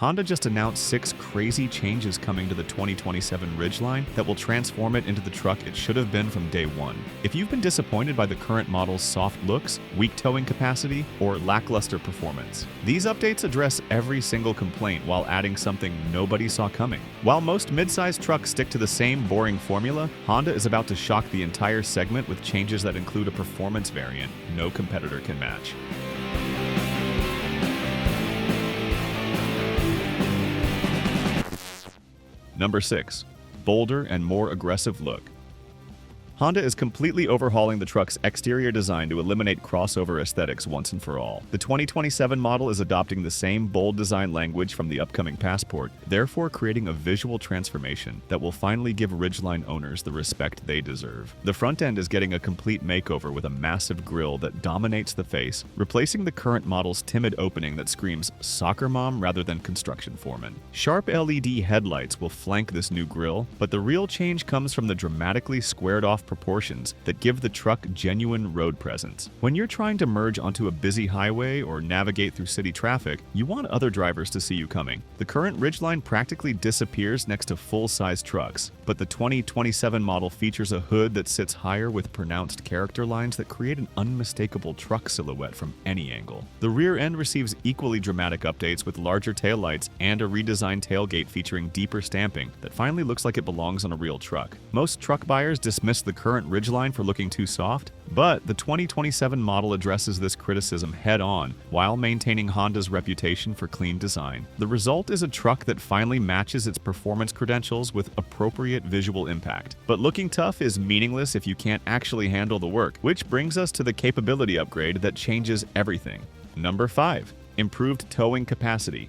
Honda just announced 6 crazy changes coming to the 2027 Ridgeline that will transform it into the truck it should have been from day one. If you've been disappointed by the current model's soft looks, weak towing capacity, or lackluster performance, these updates address every single complaint while adding something nobody saw coming. While most mid-size trucks stick to the same boring formula, Honda is about to shock the entire segment with changes that include a performance variant no competitor can match. Number 6. Bolder and more aggressive look. Honda is completely overhauling the truck's exterior design to eliminate crossover aesthetics once and for all. The 2027 model is adopting the same bold design language from the upcoming Passport, therefore creating a visual transformation that will finally give Ridgeline owners the respect they deserve. The front end is getting a complete makeover with a massive grille that dominates the face, replacing the current model's timid opening that screams soccer mom rather than construction foreman. Sharp LED headlights will flank this new grille, but the real change comes from the dramatically squared-off proportions that give the truck genuine road presence. When you're trying to merge onto a busy highway or navigate through city traffic, you want other drivers to see you coming. The current Ridgeline practically disappears next to full-size trucks, but the 2027 model features a hood that sits higher with pronounced character lines that create an unmistakable truck silhouette from any angle. The rear end receives equally dramatic updates with larger taillights and a redesigned tailgate featuring deeper stamping that finally looks like it belongs on a real truck. Most truck buyers dismiss the current Ridgeline for looking too soft, but the 2027 model addresses this criticism head-on while maintaining Honda's reputation for clean design. The result is a truck that finally matches its performance credentials with appropriate visual impact. But looking tough is meaningless if you can't actually handle the work, which brings us to the capability upgrade that changes everything. Number 5. Improved towing capacity.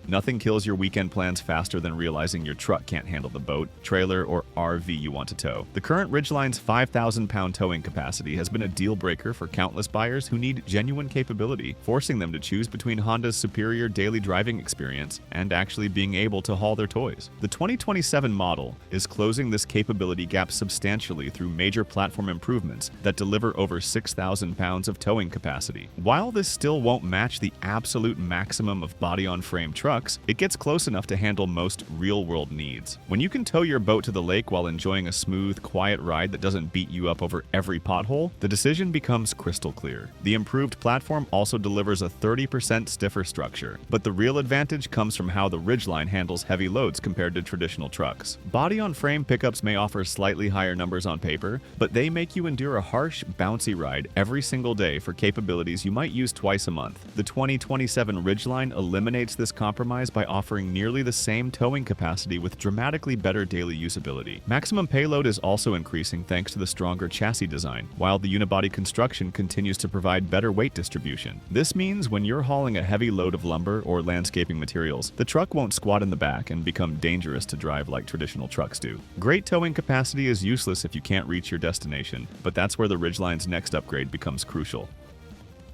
Nothing kills your weekend plans faster than realizing your truck can't handle the boat, trailer, or RV you want to tow. The current Ridgeline's 5,000-pound towing capacity has been a deal-breaker for countless buyers who need genuine capability, forcing them to choose between Honda's superior daily driving experience and actually being able to haul their toys. The 2027 model is closing this capability gap substantially through major platform improvements that deliver over 6,000 pounds of towing capacity. While this still won't match the absolute maximum of body-on-frame trucks, it gets close enough to handle most real-world needs. When you can tow your boat to the lake while enjoying a smooth, quiet ride that doesn't beat you up over every pothole, the decision becomes crystal clear. The improved platform also delivers a 30% stiffer structure, but the real advantage comes from how the Ridgeline handles heavy loads compared to traditional trucks. Body-on-frame pickups may offer slightly higher numbers on paper, but they make you endure a harsh, bouncy ride every single day for capabilities you might use twice a month. The 2027 Ridgeline eliminates this compromise by offering nearly the same towing capacity with dramatically better daily usability. Maximum payload is also increasing thanks to the stronger chassis design, while the unibody construction continues to provide better weight distribution. This means when you're hauling a heavy load of lumber or landscaping materials, the truck won't squat in the back and become dangerous to drive like traditional trucks do. Great towing capacity is useless if you can't reach your destination, but that's where the Ridgeline's next upgrade becomes crucial.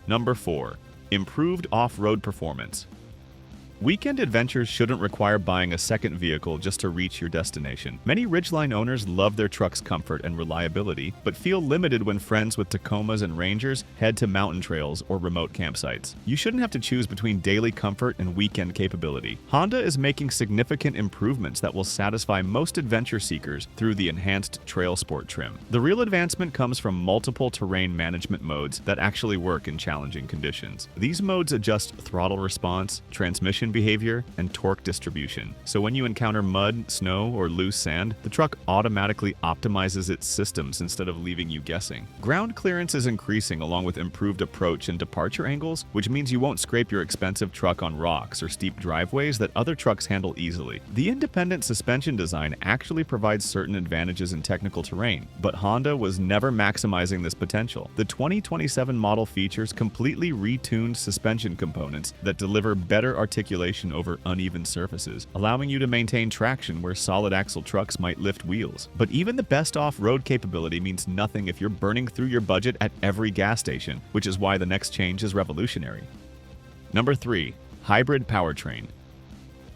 Number 4. Improved off-road performance. Weekend adventures shouldn't require buying a second vehicle just to reach your destination. Many Ridgeline owners love their truck's comfort and reliability, but feel limited when friends with Tacomas and Rangers head to mountain trails or remote campsites. You shouldn't have to choose between daily comfort and weekend capability. Honda is making significant improvements that will satisfy most adventure seekers through the enhanced Trail Sport trim. The real advancement comes from multiple terrain management modes that actually work in challenging conditions. These modes adjust throttle response, transmission behavior, and torque distribution. So when you encounter mud, snow, or loose sand, the truck automatically optimizes its systems instead of leaving you guessing. Ground clearance is increasing along with improved approach and departure angles, which means you won't scrape your expensive truck on rocks or steep driveways that other trucks handle easily. The independent suspension design actually provides certain advantages in technical terrain, but Honda was never maximizing this potential. The 2027 model features completely retuned suspension components that deliver better articulation over uneven surfaces, allowing you to maintain traction where solid axle trucks might lift wheels. But even the best off-road capability means nothing if you're burning through your budget at every gas station, which is why the next change is revolutionary. Number 3. Hybrid powertrain.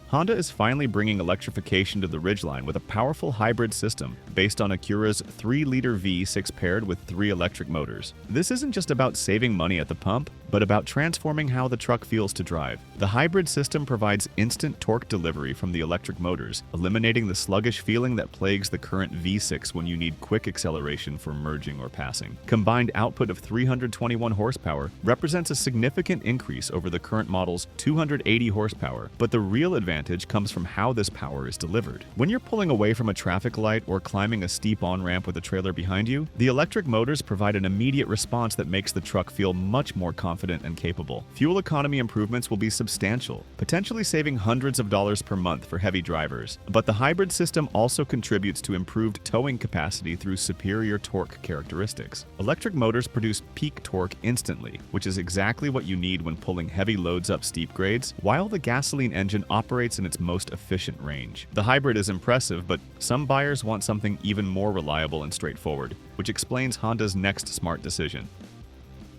Honda is finally bringing electrification to the Ridgeline with a powerful hybrid system based on Acura's 3-liter V6 paired with 3 electric motors. This isn't just about saving money at the pump, but about transforming how the truck feels to drive. The hybrid system provides instant torque delivery from the electric motors, eliminating the sluggish feeling that plagues the current V6 when you need quick acceleration for merging or passing. Combined output of 321 horsepower represents a significant increase over the current model's 280 horsepower, but the real advantage comes from how this power is delivered. When you're pulling away from a traffic light or climbing a steep on-ramp with a trailer behind you, the electric motors provide an immediate response that makes the truck feel much more confident and capable. Fuel economy improvements will be substantial, potentially saving hundreds of dollars per month for heavy drivers. But the hybrid system also contributes to improved towing capacity through superior torque characteristics. Electric motors produce peak torque instantly, which is exactly what you need when pulling heavy loads up steep grades, while the gasoline engine operates in its most efficient range. The hybrid is impressive, but some buyers want something even more reliable and straightforward, which explains Honda's next smart decision.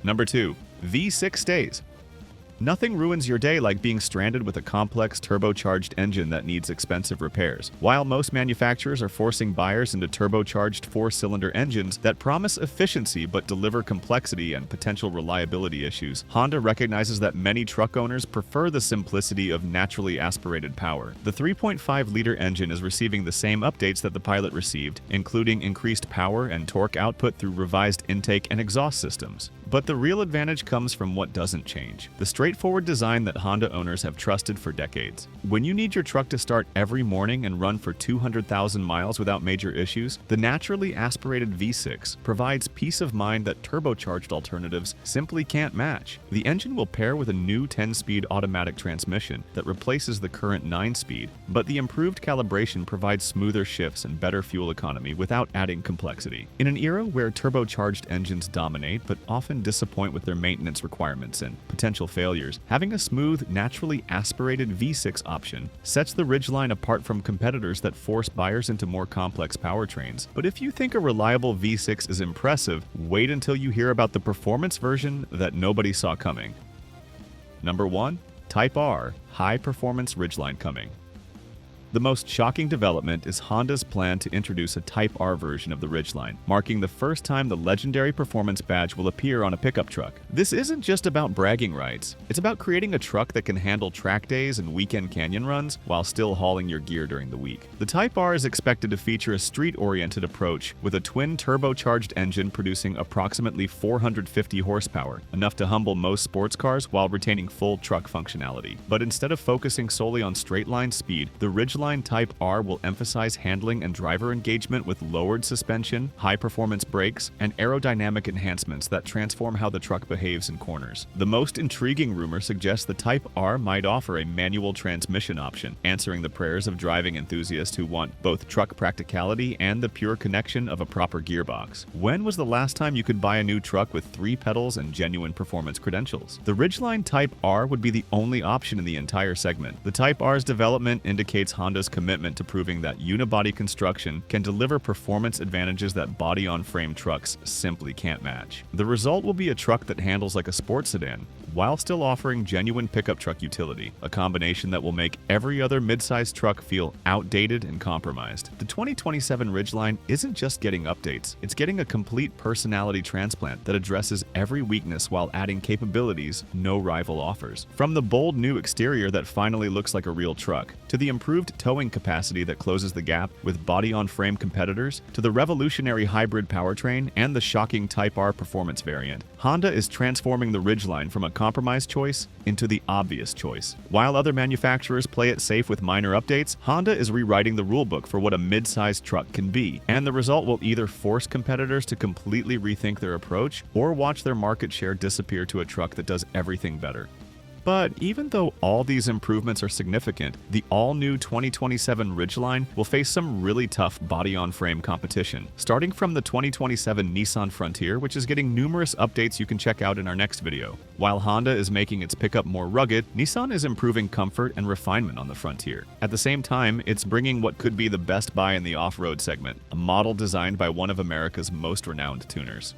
Number 2. V6 stays. Nothing ruins your day like being stranded with a complex turbocharged engine that needs expensive repairs. While most manufacturers are forcing buyers into turbocharged 4-cylinder engines that promise efficiency but deliver complexity and potential reliability issues, Honda recognizes that many truck owners prefer the simplicity of naturally aspirated power. The 3.5-liter engine is receiving the same updates that the Pilot received, including increased power and torque output through revised intake and exhaust systems. But the real advantage comes from what doesn't change: the straightforward design that Honda owners have trusted for decades. When you need your truck to start every morning and run for 200,000 miles without major issues, the naturally aspirated V6 provides peace of mind that turbocharged alternatives simply can't match. The engine will pair with a new 10-speed automatic transmission that replaces the current 9-speed, but the improved calibration provides smoother shifts and better fuel economy without adding complexity. In an era where turbocharged engines dominate but often disappoint with their maintenance requirements and potential failures, having a smooth, naturally aspirated V6 option sets the Ridgeline apart from competitors that force buyers into more complex powertrains. But if you think a reliable V6 is impressive, wait until you hear about the performance version that nobody saw coming. Number 1. Type R high-performance Ridgeline coming. The most shocking development is Honda's plan to introduce a Type R version of the Ridgeline, marking the first time the legendary performance badge will appear on a pickup truck. This isn't just about bragging rights. It's about creating a truck that can handle track days and weekend canyon runs while still hauling your gear during the week. The Type R is expected to feature a street-oriented approach with a twin turbocharged engine producing approximately 450 horsepower, enough to humble most sports cars while retaining full truck functionality. But instead of focusing solely on straight-line speed, the Ridgeline Type R will emphasize handling and driver engagement with lowered suspension, high-performance brakes, and aerodynamic enhancements that transform how the truck behaves in corners. The most intriguing rumor suggests the Type R might offer a manual transmission option, answering the prayers of driving enthusiasts who want both truck practicality and the pure connection of a proper gearbox. When was the last time you could buy a new truck with 3 pedals and genuine performance credentials? The Ridgeline Type R would be the only option in the entire segment. The Type R's development indicates Honda's commitment to proving that unibody construction can deliver performance advantages that body-on-frame trucks simply can't match. The result will be a truck that handles like a sports sedan, while still offering genuine pickup truck utility, a combination that will make every other midsize truck feel outdated and compromised. The 2027 Ridgeline isn't just getting updates, it's getting a complete personality transplant that addresses every weakness while adding capabilities no rival offers. From the bold new exterior that finally looks like a real truck, to the improved towing capacity that closes the gap with body-on-frame competitors, to the revolutionary hybrid powertrain and the shocking Type R performance variant, Honda is transforming the Ridgeline from a compromise choice into the obvious choice. While other manufacturers play it safe with minor updates, Honda is rewriting the rulebook for what a mid-sized truck can be, and the result will either force competitors to completely rethink their approach or watch their market share disappear to a truck that does everything better. But even though all these improvements are significant, the all-new 2027 Ridgeline will face some really tough body-on-frame competition, starting from the 2027 Nissan Frontier, which is getting numerous updates you can check out in our next video. While Honda is making its pickup more rugged, Nissan is improving comfort and refinement on the Frontier. At the same time, it's bringing what could be the best buy in the off-road segment, a model designed by one of America's most renowned tuners.